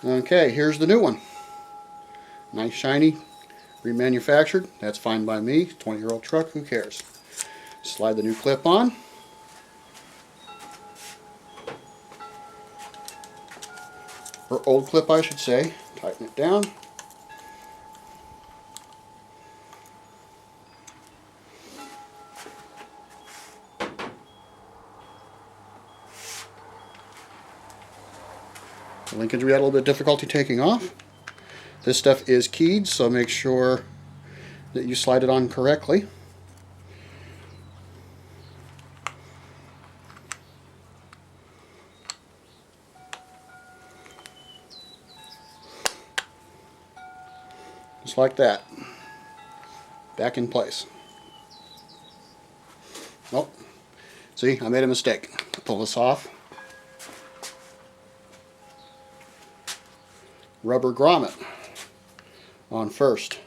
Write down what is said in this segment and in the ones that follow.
Okay, here's the new one. Nice, shiny, remanufactured. That's fine by me. 20-year-old truck, who cares? Slide the new clip on. Or old clip, I should say. Tighten it down. The linkage we had a little bit of difficulty taking off. This stuff is keyed, so make sure that you slide it on correctly. Just like that. Back in place. Oh, see, I made a mistake. Pull this off. Rubber grommet on first.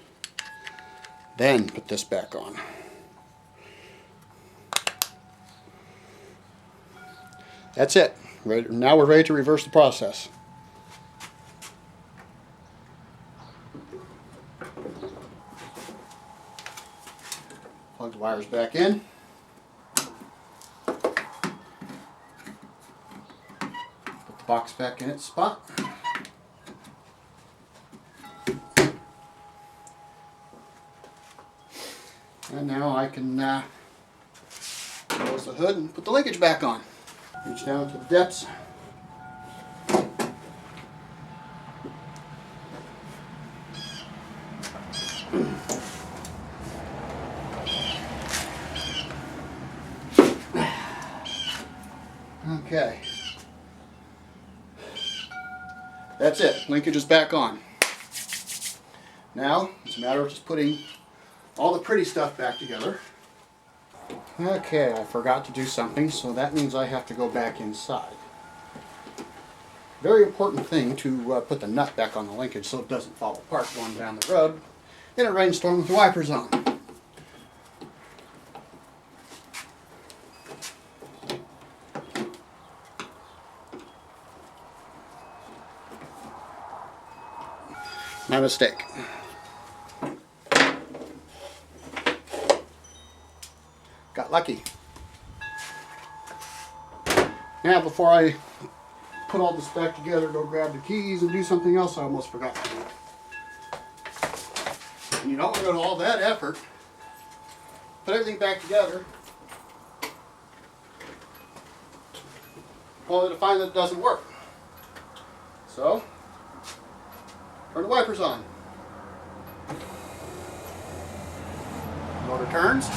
Then put this back on. That's it. Now we're ready to reverse the process. Plug the wires back in. Put the box back in its spot. And now I can close the hood and put the linkage back on. Reach down to the depths. Okay. That's it. Linkage is back on. Now it's a matter of just putting all the pretty stuff back together. Okay, I forgot to do something, so that means I have to go back inside. Very important thing to put the nut back on the linkage so it doesn't fall apart going down the road in a rainstorm with the wipers on. My mistake. Got lucky. Now, before I put all this back together, go grab the keys and do something else I almost forgot to do. And you don't want to go to all that effort. Put everything back together, only to find that it doesn't work. So, turn the wipers on. Motor turns.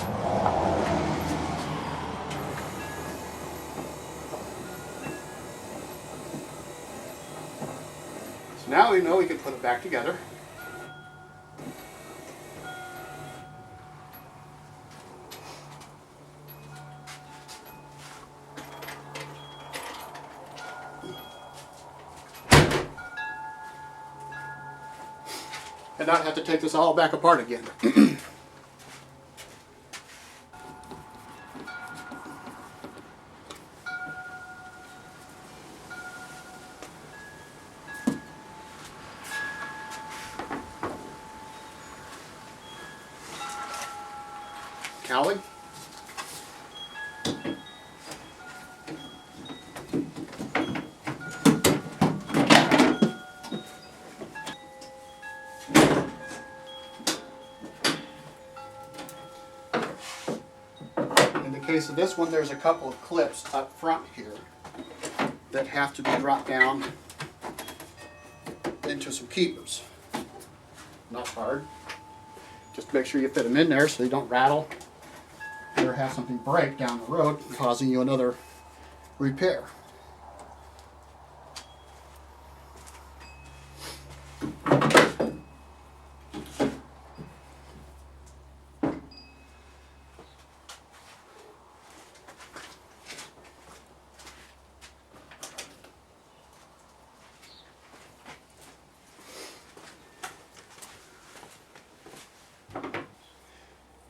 So now we know we can put it back together. And not have to take this all back apart again. Cowling. In the case of this one, there's a couple of clips up front here that have to be dropped down into some keepers. Not hard. Just make sure you fit them in there so they don't rattle or have something break down the road, causing you another repair.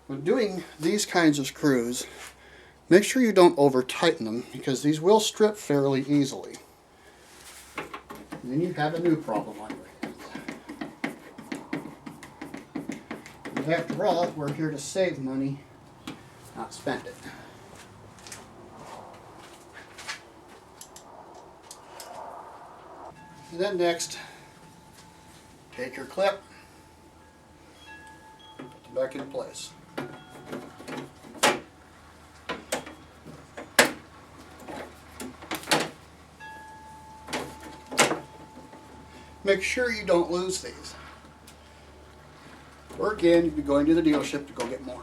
When doing these kinds of screws, make sure you don't over tighten them because these will strip fairly easily. And then you have a new problem on your hands. And after all, we're here to save money, not spend it. And then next, take your clip, put it back in place. Make sure you don't lose these. Or again, you'd be going to the dealership to go get more.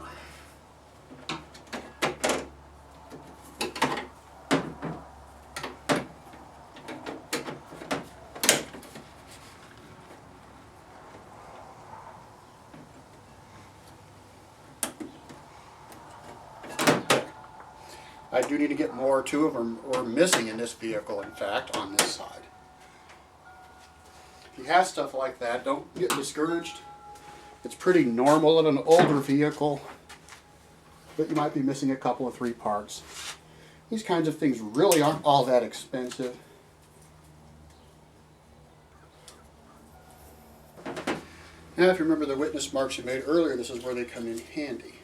I do need to get more. Two of them are missing in this vehicle, in fact, on this side. If you have stuff like that, don't get discouraged. It's pretty normal in an older vehicle, but you might be missing a couple of 3 parts. These kinds of things really aren't all that expensive. Now, if you remember the witness marks you made earlier, this is where they come in handy.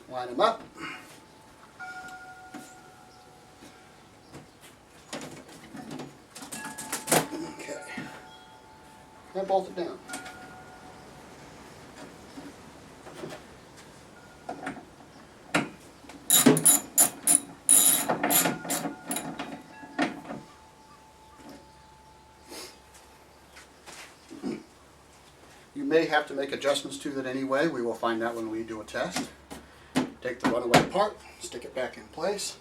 Line them up. Okay. Now bolt it down. You may have to make adjustments to that anyway. We will find out when we do a test. Take the runaway part, stick it back in place,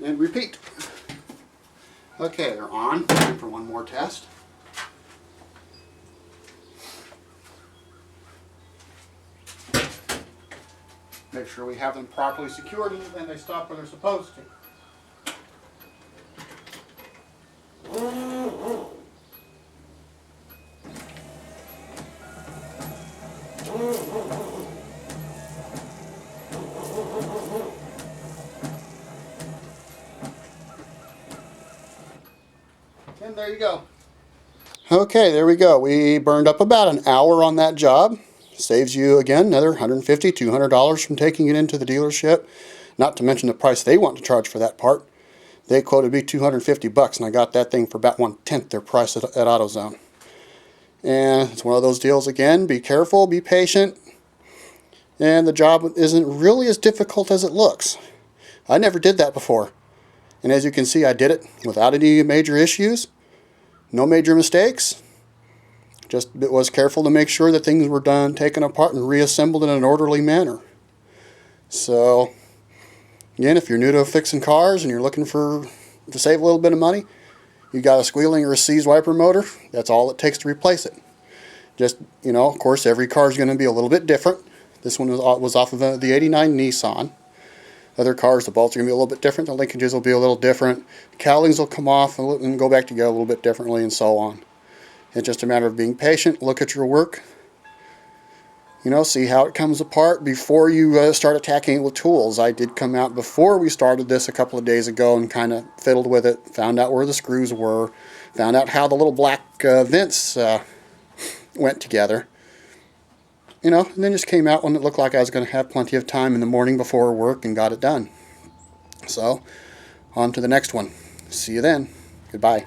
and repeat. Okay, they're on. Time for one more test. Make sure we have them properly secured and then they stop where they're supposed to. And there you go. Okay, there we go. We burned up about an hour on that job. Saves you, again, another $150, $200 from taking it into the dealership. Not to mention the price they want to charge for that part. They quoted me $250, and I got that thing for about 1/10 their price at AutoZone. And it's one of those deals again. Be careful, be patient. And the job isn't really as difficult as it looks. I never did that before. And as you can see, I did it without any major issues. No major mistakes. Just was careful to make sure that things were done, taken apart, and reassembled in an orderly manner. So, again, if you're new to fixing cars and you're looking to save a little bit of money, you got a squealing or a seized wiper motor, that's all it takes to replace it. Just, of course, every car is going to be a little bit different. This one was off of the '89 Nissan. Other cars, the bolts are going to be a little bit different. The linkages will be a little different. The cowlings will come off and go back together a little bit differently, and so on. It's just a matter of being patient. Look at your work. See how it comes apart before you start attacking it with tools. I did come out before we started this a couple of days ago and kind of fiddled with it. Found out where the screws were. Found out how the little black vents went together. And then just came out when it looked like I was going to have plenty of time in the morning before work and got it done. So, on to the next one. See you then. Goodbye.